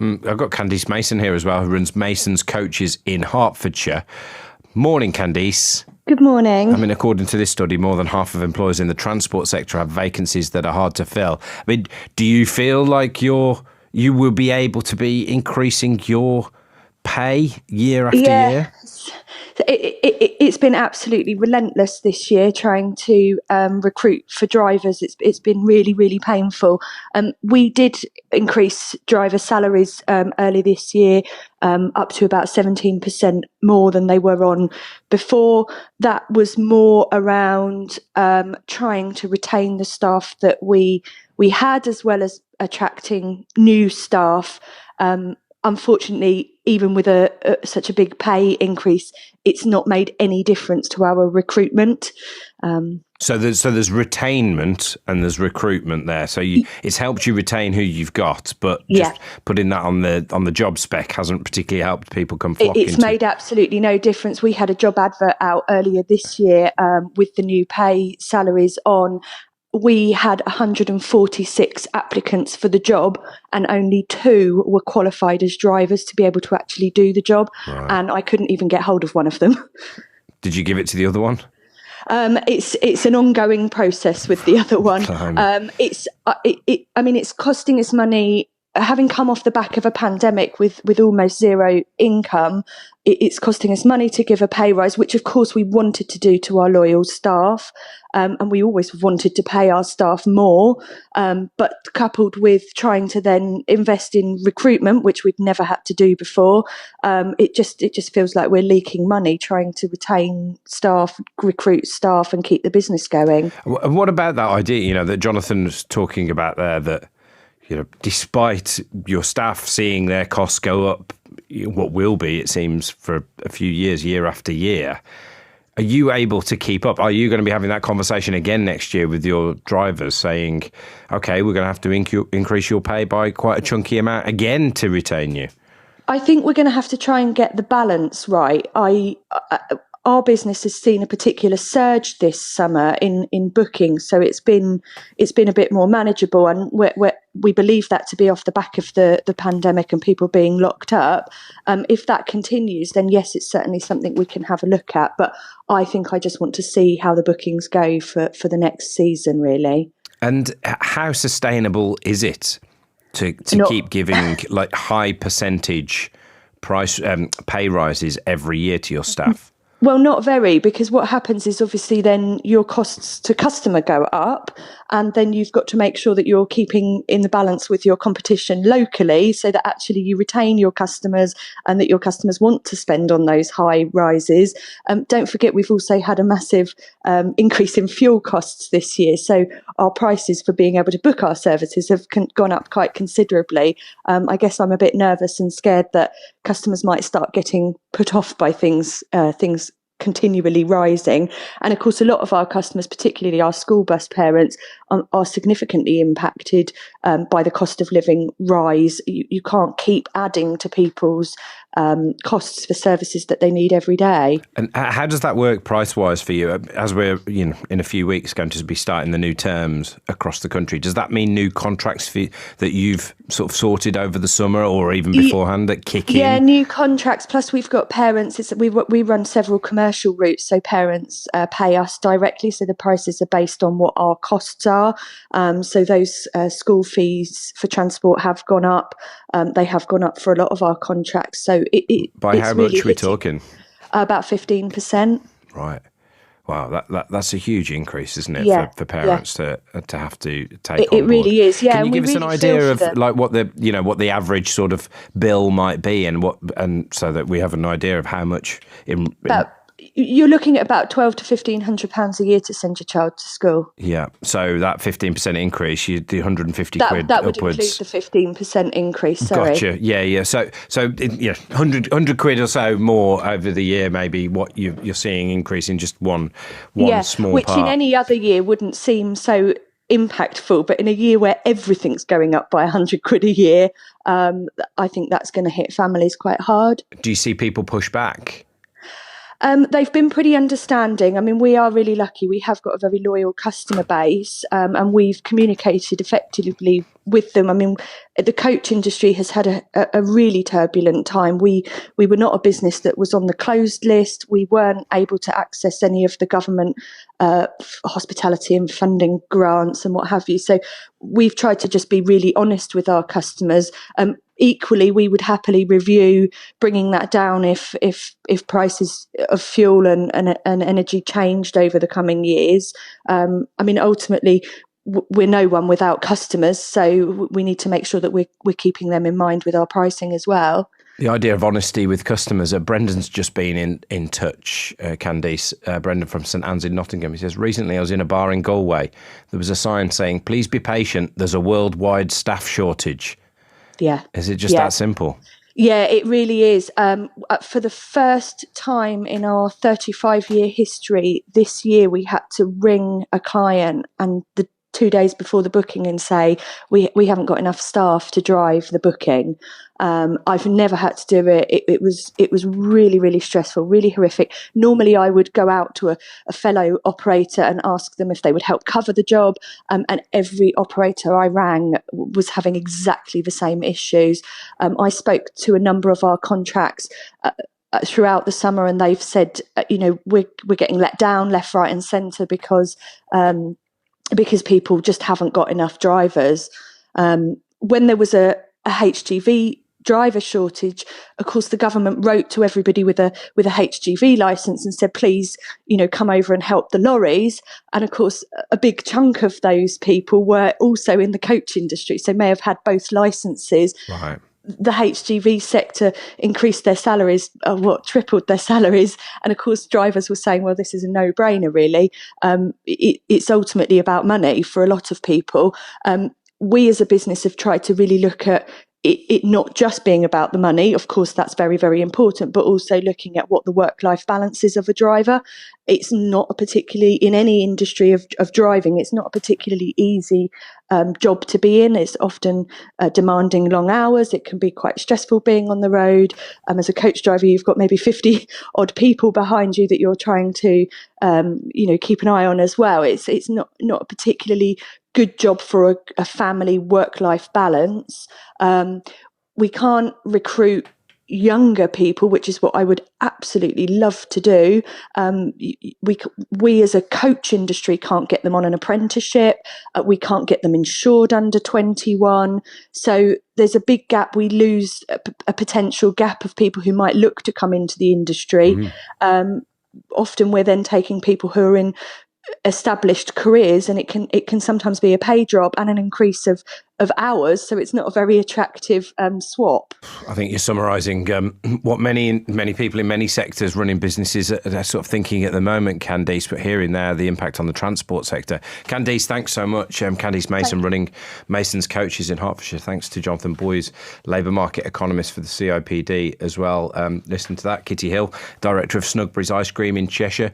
I've got Candice Mason here as well, who runs Mason's Coaches in Hertfordshire. Morning, Candice. Good morning. I mean, according to this study, more than half of employers in the transport sector have vacancies that are hard to fill. I mean, do you feel like you will be able to be increasing your pay year after year? It's been absolutely relentless this year trying to recruit for drivers. It's been really, really painful. We did increase driver salaries early this year up to about 17% more than they were on before. That was more around trying to retain the staff that we had, as well as attracting new staff. Unfortunately, even with such a big pay increase, it's not made any difference to our recruitment. So there's retainment and there's recruitment there. So it's helped you retain who you've got, but just putting that on the job spec hasn't particularly helped people come flocking. It's made absolutely no difference. We had a job advert out earlier this year with the new pay salaries on. We had 146 applicants for the job and only 2 were qualified as drivers to be able to actually do the job. Right. And I couldn't even get hold of one of them. Did you give it to the other one? It's an ongoing process with the other one. It's costing us money. Having come off the back of a pandemic with almost zero income, it's costing us money to give a pay rise, which of course we wanted to do to our loyal staff. And we always wanted to pay our staff more. But coupled with trying to then invest in recruitment, which we'd never had to do before, it just feels like we're leaking money trying to retain staff, recruit staff and keep the business going. And what about that idea, that Jonathan was talking about there, that despite your staff seeing their costs go up, what will be, it seems, for a few years, year after year, are you able to keep up? Are you going to be having that conversation again next year with your drivers saying, okay, we're going to have to increase your pay by quite a chunky amount again to retain you? I think we're going to have to try and get the balance right. Our business has seen a particular surge this summer in bookings, so it's been a bit more manageable, and we believe that to be off the back of the pandemic and people being locked up. If that continues, then yes, it's certainly something we can have a look at. But I think I just want to see how the bookings go for the next season, really. And how sustainable is it to keep giving like high percentage price pay rises every year to your staff? Well, not very, because what happens is obviously then your costs to customer go up, and then you've got to make sure that you're keeping in the balance with your competition locally so that actually you retain your customers and that your customers want to spend on those high rises. Don't forget, we've also had a massive increase in fuel costs this year. So our prices for being able to book our services have gone up quite considerably. I guess I'm a bit nervous and scared that customers might start getting put off by things continually rising. And of course, a lot of our customers, particularly our school bus parents, are significantly impacted by the cost of living rise. You can't keep adding to people's costs for services that they need every day. And how does that work price-wise for you? As we're in a few weeks going to be starting the new terms across the country, does that mean new contracts that you've sort of sorted over the summer or even beforehand that kick in? Yeah, new contracts. Plus, we've got parents. We run several commercial routes, so parents pay us directly. So the prices are based on what our costs are. So those school fees for transport have gone up. They have gone up for a lot of our contracts. So by how much are we talking? About 15%. Right. Wow, that's a huge increase, isn't it, for parents to have to take on board? It really is, yeah. Can you give us an idea of like what the average sort of bill might be, and so that we have an idea of how much you're looking at about £1,200 to £1,500 a year to send your child to school. Yeah, so that 15% increase, the 150 quid that would upwards. include the 15% increase. Sorry. Gotcha. Yeah. So 100 quid or so more over the year, maybe what you're seeing increase in just one small which part. In any other year wouldn't seem so impactful, but in a year where everything's going up by 100 quid a year, I think that's going to hit families quite hard. Do you see people push back? They've been pretty understanding. I mean, we are really lucky. We have got a very loyal customer base, and we've communicated effectively with them. I mean, the coach industry has had a really turbulent time. We were not a business that was on the closed list. We weren't able to access any of the government hospitality and funding grants and what have you. So we've tried to just be really honest with our customers. Equally, we would happily review bringing that down if prices of fuel and energy changed over the coming years. I mean, ultimately, we're no one without customers, so we need to make sure that we're keeping them in mind with our pricing as well. The idea of honesty with customers. Brendan's just been in touch, Candice. Brendan from St Anne's in Nottingham. He says, recently I was in a bar in Galway. There was a sign saying, please be patient. There's a worldwide staff shortage. Yeah. Is it just that simple? Yeah, it really is. For the first time in our 35-year history, this year we had to ring a client and the 2 days before the booking and say, we haven't got enough staff to drive the booking. I've never had to do it. It was really, really stressful, really horrific. Normally I would go out to a fellow operator and ask them if they would help cover the job. And every operator I rang was having exactly the same issues. I spoke to a number of our contracts throughout the summer, and they've said, we're getting let down left, right and centre because people just haven't got enough drivers. When there was a HGV driver shortage, of course, the government wrote to everybody with a HGV license and said, please, come over and help the lorries. And of course, a big chunk of those people were also in the coach industry, so may have had both licenses. Right. The HGV sector increased their salaries, tripled their salaries. And of course, drivers were saying, well, this is a no-brainer, really. It's ultimately about money for a lot of people. We as a business have tried to really look at it not just being about the money. Of course, that's very, very important, but also looking at what the work-life balance is of a driver. It's not a particularly, in any industry of driving, it's not a particularly easy job to be in. It's often demanding long hours. It can be quite stressful being on the road. As a coach driver, you've got maybe 50 odd people behind you that you're trying to, keep an eye on as well. It's not a particularly good job for a family work-life balance. We can't recruit younger people, which is what I would absolutely love to do. We as a coach industry can't get them on an apprenticeship. We can't get them insured under 21. So there's a big gap. We lose a potential gap of people who might look to come into the industry. Often we're then taking people who are in established careers, and it can sometimes be a pay drop and an increase of hours, so it's not a very attractive swap. I think you're summarising what many people in many sectors running businesses are sort of thinking at the moment, Candice, but hearing there the impact on the transport sector. Candice, thanks so much. Candice Mason running Mason's Coaches in Hertfordshire. Thanks to Jonathan Boyes, labour market economist for the CIPD as well. Listen to that. Kitty Hill, director of Snugbury's Ice Cream in Cheshire.